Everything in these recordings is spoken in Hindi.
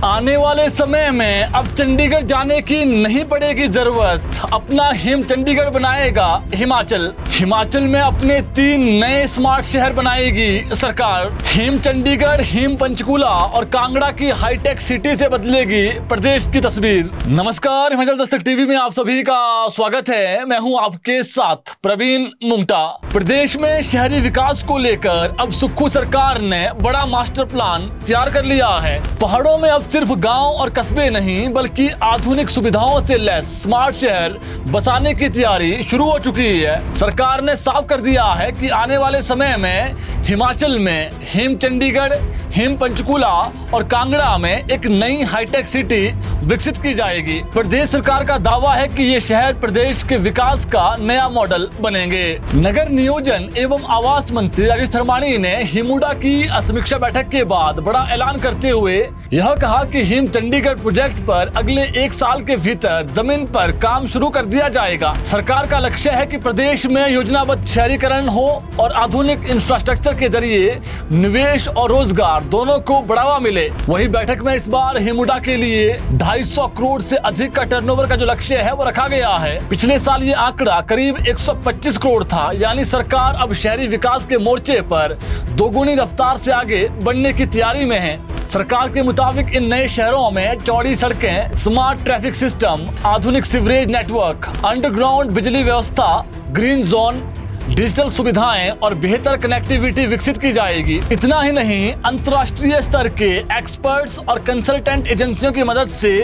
आने वाले समय में अब चंडीगढ़ जाने की नहीं पड़ेगी जरूरत। अपना हिम चंडीगढ़ बनाएगा हिमाचल। हिमाचल में अपने 3 नए स्मार्ट शहर बनाएगी सरकार। हिम चंडीगढ़, हिम पंचकूला और कांगड़ा की हाईटेक सिटी से बदलेगी प्रदेश की तस्वीर। नमस्कार, हिमाचल दस्तक टीवी में आप सभी का स्वागत है। मैं हूं आपके साथ प्रवीण मुंगटा। प्रदेश में शहरी विकास को लेकर अब सुक्खू सरकार ने बड़ा मास्टर प्लान तैयार कर लिया है। पहाड़ों में अब सिर्फ गांव और कस्बे नहीं बल्कि आधुनिक सुविधाओं से लैस स्मार्ट शहर बसाने की तैयारी शुरू हो चुकी है। सरकार ने साफ कर दिया है कि आने वाले समय में हिमाचल में हिम चंडीगढ़, हिम पंचकूला और कांगड़ा में एक नई हाईटेक सिटी विकसित की जाएगी। प्रदेश सरकार का दावा है कि ये शहर प्रदेश के विकास का नया मॉडल बनेंगे। नगर नियोजन एवं आवास मंत्री राजेश धर्माणी ने हिमुडा की समीक्षा बैठक के बाद बड़ा ऐलान करते हुए यह कहा कि हिम चंडीगढ़ प्रोजेक्ट पर अगले 1 साल के भीतर जमीन पर काम शुरू कर दिया जाएगा। सरकार का लक्ष्य है कि प्रदेश में योजनाबद्ध शहरीकरण हो और आधुनिक इंफ्रास्ट्रक्चर के जरिए निवेश और रोजगार दोनों को बढ़ावा मिले। वहीं बैठक में इस बार हिमुडा के लिए 250 करोड़ से अधिक का टर्नओवर का जो लक्ष्य है वो रखा गया है। पिछले साल ये आंकड़ा करीब 125 करोड़ था। यानी सरकार अब शहरी विकास के मोर्चे पर दोगुनी रफ्तार से आगे बढ़ने की तैयारी में है। सरकार के मुताबिक इन नए शहरों में चौड़ी सड़कें, स्मार्ट ट्रैफिक सिस्टम, आधुनिक सीवरेज नेटवर्क, अंडरग्राउंड बिजली व्यवस्था, ग्रीन जोन, डिजिटल सुविधाएं और बेहतर कनेक्टिविटी विकसित की जाएगी। इतना ही नहीं, अंतर्राष्ट्रीय स्तर के एक्सपर्ट्स और कंसल्टेंट एजेंसियों की मदद से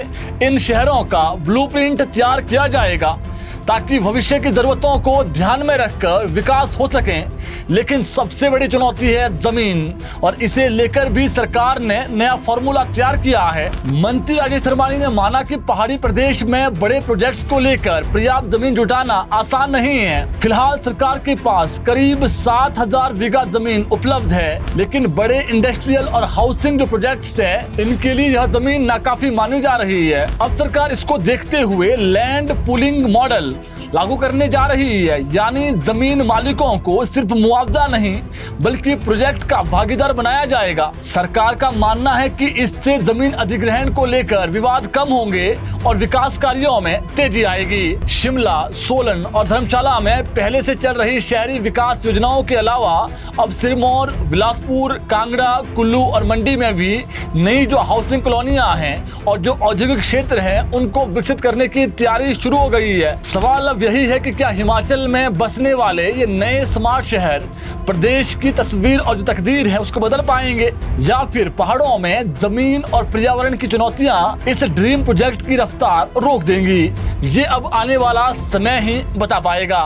इन शहरों का ब्लूप्रिंट तैयार किया जाएगा ताकि भविष्य की जरूरतों को ध्यान में रखकर विकास हो सके। लेकिन सबसे बड़ी चुनौती है जमीन, और इसे लेकर भी सरकार ने नया फॉर्मूला तैयार किया है। मंत्री राजेश धर्माणी ने माना कि पहाड़ी प्रदेश में बड़े प्रोजेक्ट्स को लेकर पर्याप्त जमीन जुटाना आसान नहीं है। फिलहाल सरकार के पास करीब 7000 बीघा जमीन उपलब्ध है, लेकिन बड़े इंडस्ट्रियल और हाउसिंग जो प्रोजेक्ट्स है इनके लिए यह जमीन नाकाफी मानी जा रही है। अब सरकार इसको देखते हुए लैंड पूलिंग मॉडल लागू करने जा रही है। यानी जमीन मालिकों को सिर्फ मुआवजा नहीं बल्कि प्रोजेक्ट का भागीदार बनाया जाएगा। सरकार का मानना है कि इससे जमीन अधिग्रहण को लेकर विवाद कम होंगे और विकास कार्यों में तेजी आएगी। शिमला, सोलन और धर्मशाला में पहले से चल रही शहरी विकास योजनाओं के अलावा अब सिरमौर, बिलासपुर, कांगड़ा, कुल्लू और मंडी में भी नई जो हाउसिंग कॉलोनियां हैं और जो औद्योगिक क्षेत्र हैं उनको विकसित करने की तैयारी शुरू हो गई है। सवाल अब यही है कि क्या हिमाचल में बसने वाले ये नए स्मार्ट शहर प्रदेश की तस्वीर और जो तकदीर है उसको बदल पाएंगे, या फिर पहाड़ों में जमीन और पर्यावरण की चुनौतियां इस ड्रीम प्रोजेक्ट की रफ्तार रोक देंगी। ये अब आने वाला समय ही बता पाएगा।